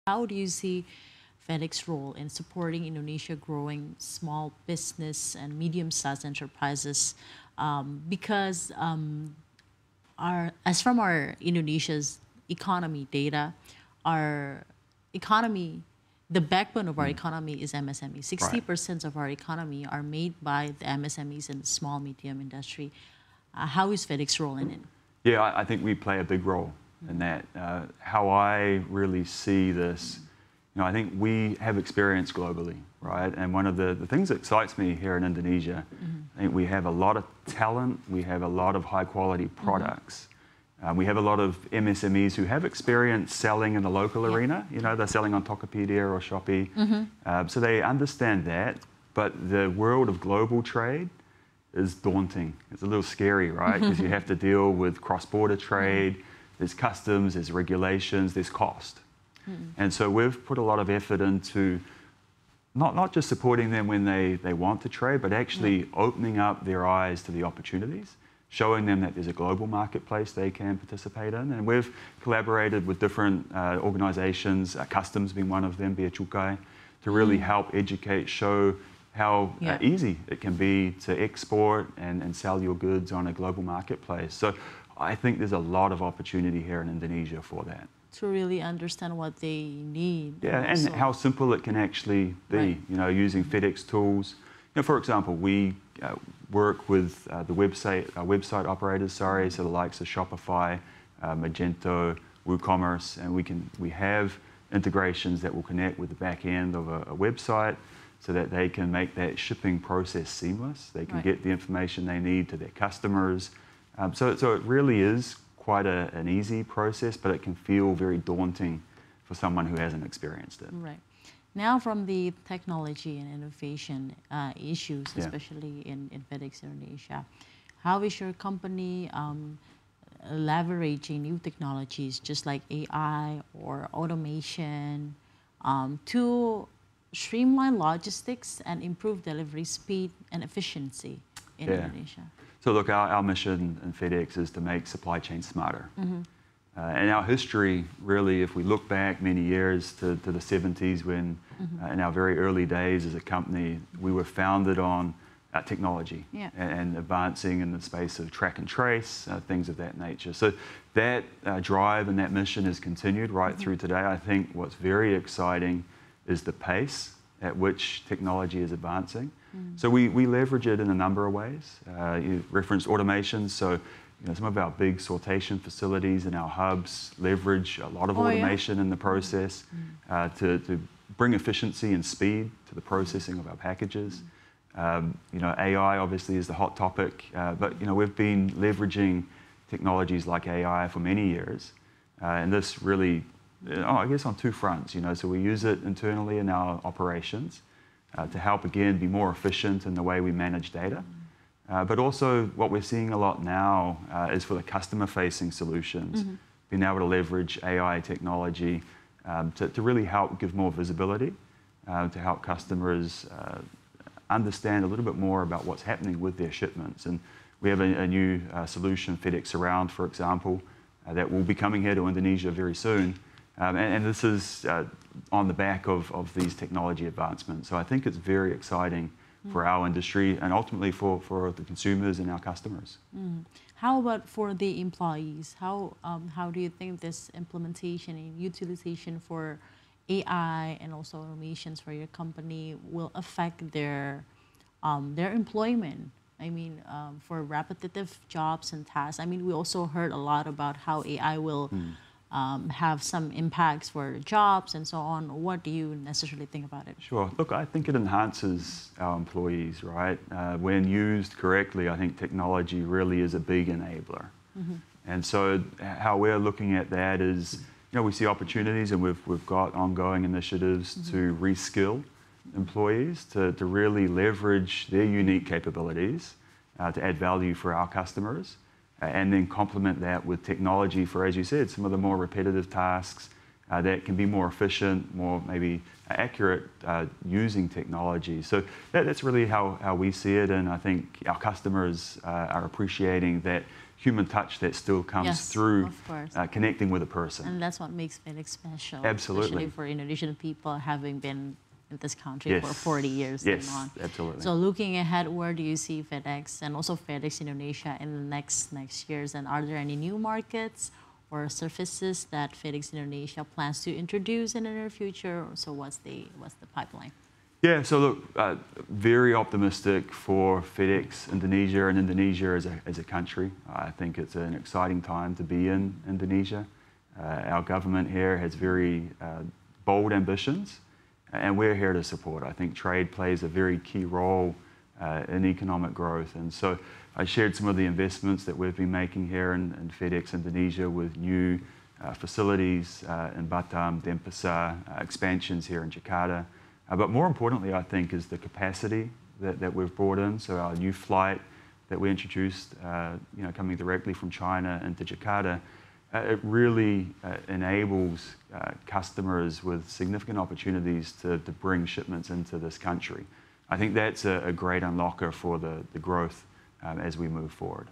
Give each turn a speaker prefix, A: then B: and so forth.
A: How do you see Fedex role in supporting Indonesia growing small business and medium-sized enterprises? Because as from our Indonesia's economy data, our economy, the backbone of our economy is MSME. 60% of our economy are made by the MSMEs and the small medium industry. How is Fedex role in it?
B: Yeah, I think we play a big role in that. How I really see this, I think we have experience globally, right? And one of the things that excites me here in Indonesia, I think we have a lot of talent, we have a lot of high quality products. We have a lot of MSMEs who have experience selling in the local arena. They're selling on Tokopedia or Shopee. So they understand that, but the world of global trade is daunting. It's a little scary, right? Because you have to deal with cross-border trade, there's customs, there's regulations, there's cost. And so we've put a lot of effort into not just supporting them when they want to trade, but actually opening up their eyes to the opportunities, showing them that there's a global marketplace they can participate in. And we've collaborated with different organizations, customs being one of them, Bea Cukai, to really help educate, show how easy it can be to export and sell your goods on a global marketplace. So I think there's a lot of opportunity here in Indonesia for that.
A: To really understand what they need.
B: Yeah, and how simple it can actually be, using Fedex tools. For example, we work with the website operators, so the likes of Shopify, Magento, WooCommerce, and we have integrations that will connect with the back end of a website so that they can make that shipping process seamless. They can get the information they need to their customers. So it really is quite an easy process, but it can feel very daunting for someone who hasn't experienced it.
A: Right. Now from the technology and innovation issues, especially in Fedex Indonesia, how is your company leveraging new technologies, just like AI or automation, to streamline logistics and improve delivery speed and efficiency in Indonesia?
B: So look, our mission in Fedex is to make supply chain smarter. And our history, really, if we look back many years to the 70s, when in our very early days as a company, we were founded on technology and advancing in the space of track and trace, things of that nature. So that drive and that mission has continued right through today. I think what's very exciting is the pace at which technology is advancing. So we leverage it in a number of ways. You referenced automation, so some of our big sortation facilities and our hubs leverage a lot of automation in the process to bring efficiency and speed to the processing of our packages. AI obviously is the hot topic, but we've been leveraging technologies like AI for many years, and this really, I guess, on two fronts. So we use it internally in our operations to help, again, be more efficient in the way we manage data. But also what we're seeing a lot now is for the customer-facing solutions, being able to leverage AI technology to really help give more visibility, to help customers understand a little bit more about what's happening with their shipments. And we have a new solution, Fedex Surround, for example, that will be coming here to Indonesia very soon. And this is on the back of these technology advancements. So I think it's very exciting for our industry and ultimately for the consumers and our customers.
A: How about for the employees? How do you think this implementation and utilization for AI and also automations for your company will affect their employment? I mean, for repetitive jobs and tasks. I mean, we also heard a lot about how AI will have some impacts for jobs and so on. What do you necessarily think about it?
B: Sure. Look, I think it enhances our employees, right? When used correctly, I think technology really is a big enabler. And so how we're looking at that is, we see opportunities, and we've got ongoing initiatives to reskill employees to really leverage their unique capabilities to add value for our customers. And then complement that with technology for, as you said, some of the more repetitive tasks that can be more efficient, more maybe accurate using technology. So that's really how we see it, and I think our customers are appreciating that human touch that still comes
A: Yes,
B: through
A: of course.
B: connecting with a person.
A: And that's what makes Fedex special.
B: Absolutely.
A: Especially for Indonesian people having been in this country
B: Yes.
A: for 40 years
B: Yes,
A: and on.
B: absolutely.
A: So looking ahead, where do you see Fedex and also Fedex Indonesia in the next years? And are there any new markets or services that Fedex Indonesia plans to introduce in the near future? So what's the pipeline?
B: Yeah, so look, very optimistic for Fedex Indonesia and Indonesia as a country. I think it's an exciting time to be in Indonesia. Our government here has very bold ambitions, and we're here to support. I think trade plays a very key role in economic growth. And so I shared some of the investments that we've been making here in Fedex Indonesia with new facilities in Batam, Denpasar, expansions here in Jakarta. But more importantly, I think, is the capacity that we've brought in. So our new flight that we introduced, coming directly from China into Jakarta, it really enables customers with significant opportunities to bring shipments into this country. I think that's a great unlocker for the growth as we move forward.